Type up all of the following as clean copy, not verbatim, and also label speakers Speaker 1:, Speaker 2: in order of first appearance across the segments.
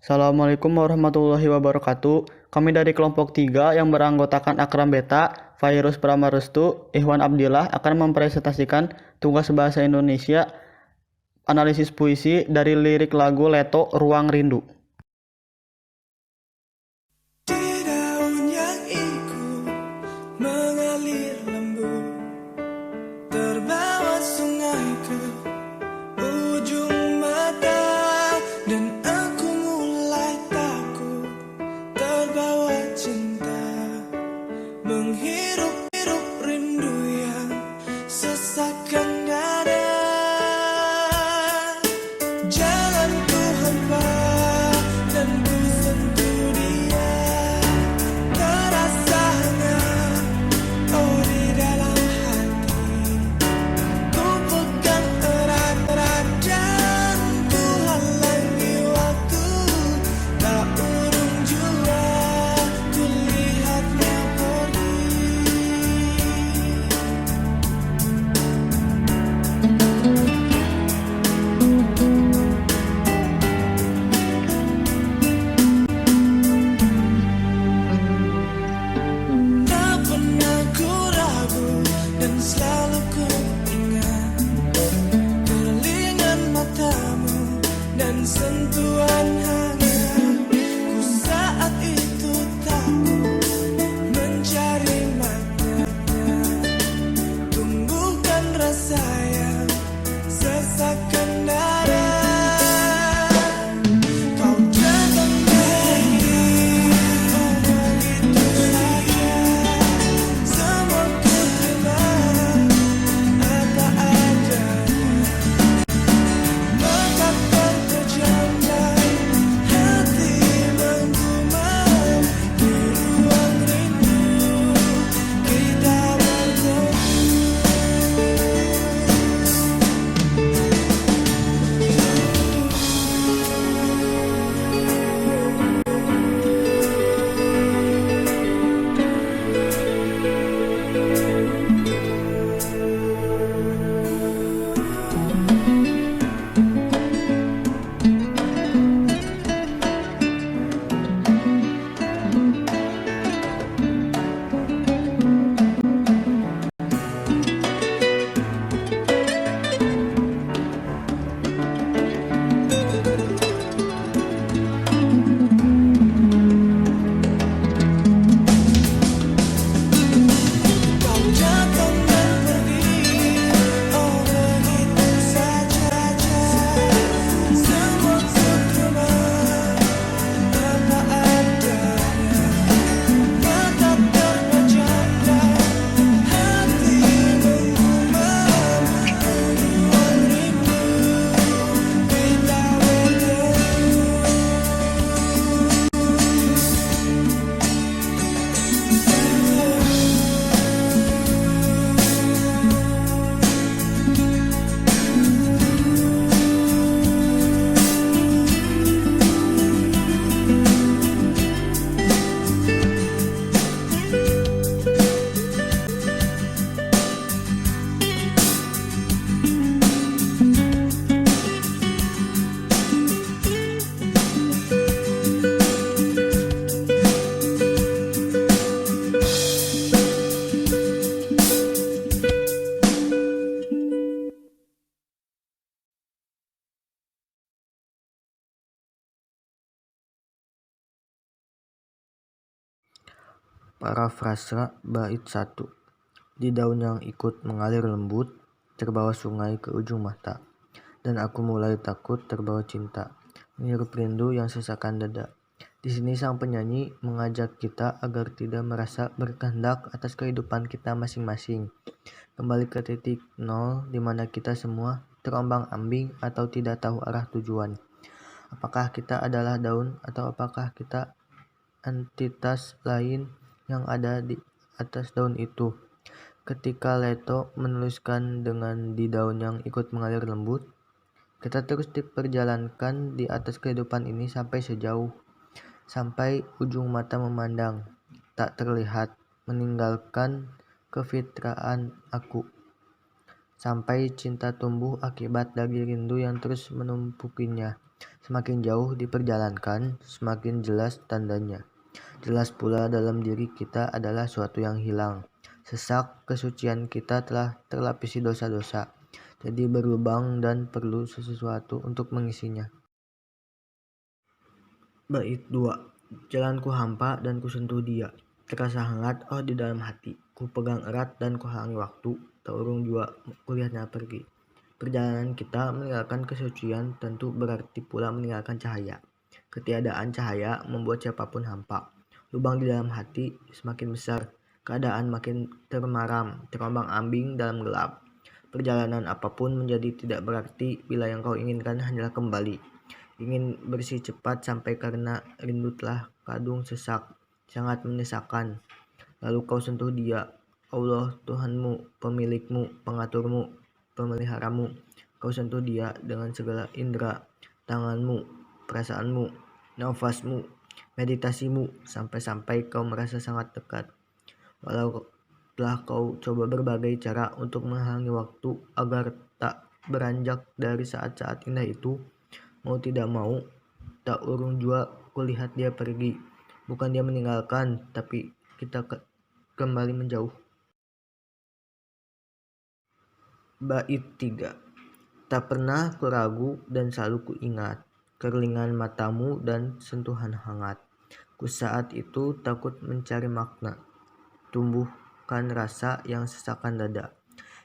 Speaker 1: Assalamualaikum warahmatullahi wabarakatuh. Kami dari kelompok 3 yang beranggotakan Akram Beta, Fairuz Pramarestu, Ikhwan Abdillah akan mempresentasikan tugas bahasa Indonesia analisis puisi dari lirik lagu Leto Ruang Rindu.
Speaker 2: Di daun yang ikut mengalir lembut, terbawa sungai ke ujung mata, dan aku mulai takut terbawa cinta, menghirup-hirup rindu yang sesakkan dada. Jalanku hampa dan ku sentuh dia, terasa hangat, oh di dalam hati. Ku pegang erat-erat dan ku halangi waktu, tak urung jua ku lihatnya pergi. Tak pernah ku ragu dan selalu ku ingat kerlingan matamu dan sentuhan hangat. Ku saat itu takut mencari maknanya, tumbuhkan rasa yang sesakkan dada. Kau datang pergi, oh begitu saja. Semua ku terima apa adanya. Mata terpejam dan hati menggumam, di ruang rindu kita bertemu. Kau datang dan pergi, oh begitu saja. Semua ku terima apa adanya. Mata terpejam dan hati menggumam, ruang rindu kita bertemu.
Speaker 3: Parafrasa bait 1. Di daun yang ikut mengalir lembut, terbawa sungai ke ujung mata, dan aku mulai takut terbawa cinta, menghirup rindu yang sesakkan dada. Di sini sang penyanyi mengajak kita agar tidak merasa berkehendak atas kehidupan kita masing-masing. Kembali ke titik nol di mana kita semua terombang-ambing atau tidak tahu arah tujuan. Apakah kita adalah daun atau apakah kita entitas lain yang ada di atas daun itu? Ketika Leto menuliskan dengan di daun yang ikut mengalir lembut, kita terus diperjalankan di atas kehidupan ini sampai ujung mata memandang, tak terlihat, meninggalkan kefitraan aku. Sampai cinta tumbuh akibat dari rindu yang terus menumpukinya. Semakin jauh diperjalankan, semakin jelas tandanya. Jelas pula dalam diri kita adalah suatu yang hilang. Sesak kesucian kita telah terlapisi dosa-dosa, jadi berlubang dan perlu sesuatu untuk mengisinya. Bait 2. Jalanku hampa dan kusentuh dia. Terasa hangat di dalam hati. Ku pegang erat dan kuhalangi waktu. Tak urung jua kulihatnya pergi. Perjalanan kita meninggalkan kesucian tentu berarti pula meninggalkan cahaya. Ketiadaan cahaya membuat siapapun hampa. Lubang di dalam hati semakin besar. Keadaan makin termaram, terombang-ambing dalam gelap. Perjalanan apapun menjadi tidak berarti bila yang kau inginkan hanyalah kembali. Ingin bersih cepat sampai karena rindu telah kadung sesak, sangat menyesakan. Lalu kau sentuh dia, Allah Tuhanmu, pemilikmu, pengaturmu, pemeliharamu. Kau sentuh dia dengan segala indera, tanganmu, perasaanmu, nafasmu, meditasimu, sampai-sampai kau merasa sangat dekat. Walau telah kau coba berbagai cara untuk menghalangi waktu agar tak beranjak dari saat-saat indah itu, mau tidak mau, tak urung jua kulihat dia pergi. Bukan dia meninggalkan, tapi kita kembali menjauh. Bait 3. Tak pernah ku ragu dan selalu ku ingat kerlingan matamu dan sentuhan hangat. Ku saat itu takut mencari makna, tumbuhkan rasa yang sesakan dada.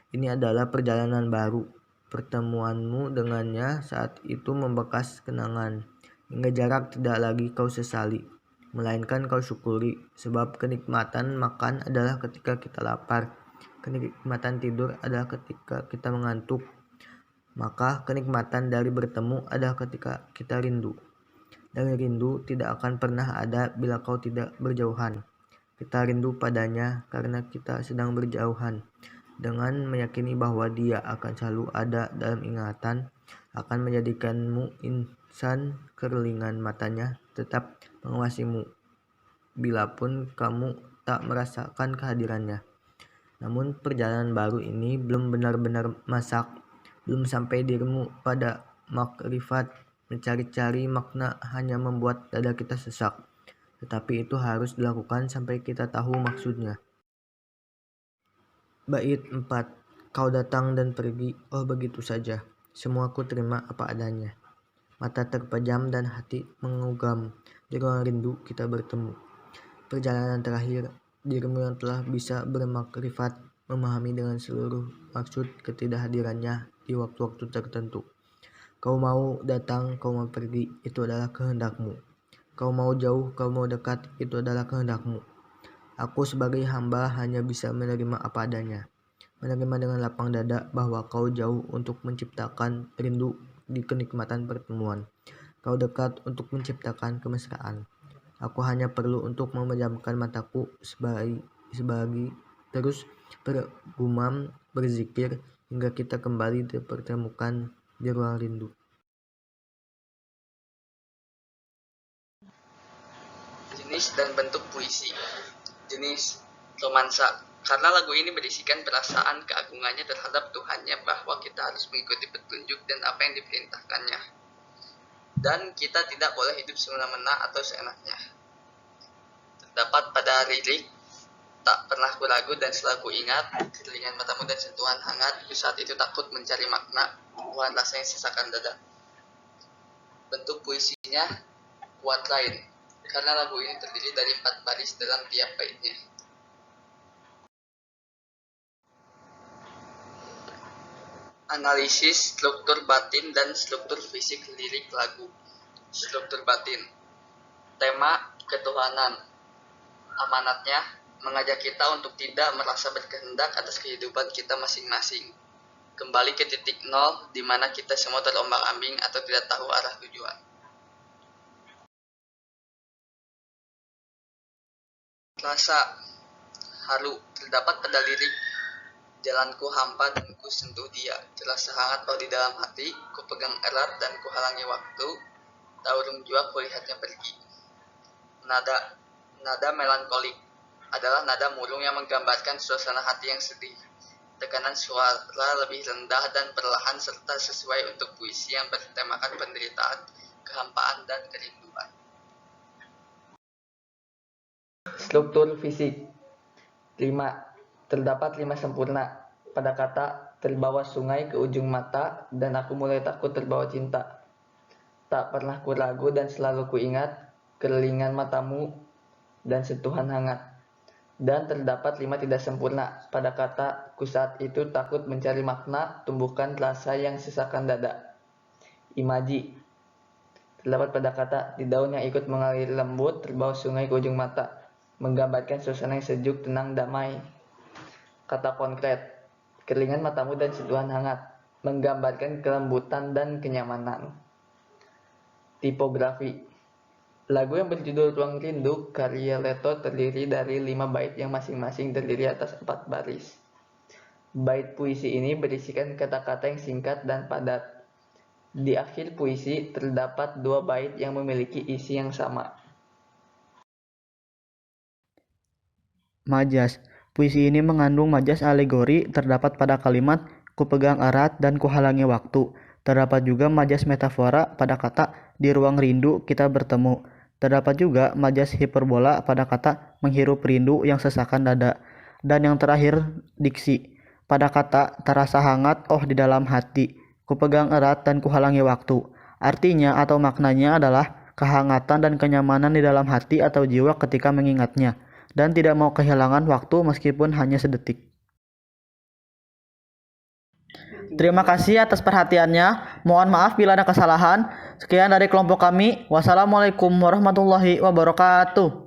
Speaker 3: Ini adalah perjalanan baru. Pertemuanmu dengannya saat itu membekas kenangan. Hingga jarak tidak lagi kau sesali, melainkan kau syukuri. Sebab kenikmatan makan adalah ketika kita lapar. Kenikmatan tidur adalah ketika kita mengantuk. Maka kenikmatan dari bertemu adalah ketika kita rindu. Dan rindu tidak akan pernah ada bila kau tidak berjauhan. Kita rindu padanya karena kita sedang berjauhan. Dengan meyakini bahwa dia akan selalu ada dalam ingatan, akan menjadikanmu insan kerlingan matanya tetap mengawasimu, bilapun kamu tak merasakan kehadirannya. Namun perjalanan baru ini belum benar-benar masak, belum sampai dirimu pada makrifat. Mencari-cari makna hanya membuat dada kita sesak, tetapi itu harus dilakukan sampai kita tahu maksudnya. Bait 4. Kau datang dan pergi, begitu saja. Semua ku terima apa adanya. Mata terpejam dan hati mengugam. Di ruang rindu kita bertemu. Perjalanan terakhir, dirimu yang telah bisa bermakrifat, memahami dengan seluruh maksud ketidakhadirannya di waktu-waktu tertentu. Kau mau datang, kau mau pergi, itu adalah kehendakmu. Kau mau jauh, kau mau dekat, itu adalah kehendakmu. Aku sebagai hamba hanya bisa menerima apa adanya. Menerima dengan lapang dada bahwa kau jauh untuk menciptakan rindu di kenikmatan pertemuan. Kau dekat untuk menciptakan kemesraan. Aku hanya perlu untuk memejamkan mataku sebagi terus bergumam, berzikir hingga kita kembali dipertemukan di ruang rindu.
Speaker 1: Jenis dan bentuk puisi. Jenis romansa. Karena lagu ini berisikan perasaan keagungannya terhadap Tuhannya bahwa kita harus mengikuti petunjuk dan apa yang diperintahkannya. Dan kita tidak boleh hidup semena-mena atau seenaknya. Terdapat pada lirik, tak pernah ku ragu dan selalu ku ingat kerlingan matamu dan sentuhan hangat. Ku saat itu takut mencari makna, tumbuhan rasa yang sesakan dada. Bentuk puisinya kuat lain, karena lagu ini terdiri dari 4 baris dalam tiap baitnya. Analisis struktur batin dan struktur fisik lirik lagu. Struktur batin. Tema ketuhanan. Amanatnya mengajak kita untuk tidak merasa berkehendak atas kehidupan kita masing-masing. Kembali ke titik nol di mana kita semua terombang-ambing atau tidak tahu arah tujuan. Rasa haru terdapat pada lirik jalanku hampa dan ku sentuh dia, terasa hangat di dalam hati, ku pegang erat dan ku halangi waktu, tak urung jua kulihatnya pergi. Nada melankolik adalah nada murung yang menggambarkan suasana hati yang sedih. Tekanan suara lebih rendah dan perlahan serta sesuai untuk puisi yang bertemakan penderitaan
Speaker 4: kehampaan, dan kerinduan.
Speaker 5: Struktur fisik. 5. Terdapat 5 sempurna pada kata terbawa sungai ke ujung mata dan aku mulai takut terbawa cinta. Tak pernah ku ragu dan selalu ku ingat kerilingan matamu dan sentuhan hangat. Dan terdapat 5 tidak sempurna pada kata ku saat itu takut mencari makna tumbuhkan rasa yang sesakan dada. Imaji. Terdapat pada kata di daun yang ikut mengalir lembut terbawa sungai ke ujung mata, menggambarkan suasana yang sejuk, tenang, damai. Kata konkret. Keringan matamu dan sentuhan hangat, menggambarkan kelembutan dan kenyamanan. Tipografi. Lagu yang berjudul Ruang Rindu karya Leto terdiri dari 5 bait yang masing-masing terdiri atas 4 baris. Bait puisi ini berisikan kata-kata yang singkat dan padat. Di akhir puisi terdapat 2 bait yang memiliki isi yang sama.
Speaker 1: Majas. Puisi ini mengandung majas alegori terdapat pada kalimat ku pegang erat dan ku halangi waktu. Terdapat juga majas metafora pada kata di ruang rindu kita bertemu. Terdapat juga majas hiperbola pada kata menghirup rindu yang sesakan dada. Dan yang terakhir diksi pada kata terasa hangat oh di dalam hati. Ku pegang erat dan ku halangi waktu. Artinya atau maknanya adalah kehangatan dan kenyamanan di dalam hati atau jiwa ketika mengingatnya, dan tidak mau kehilangan waktu meskipun hanya sedetik. Terima kasih atas perhatiannya. Mohon maaf bila ada kesalahan. Sekian dari kelompok kami. Wassalamualaikum warahmatullahi wabarakatuh.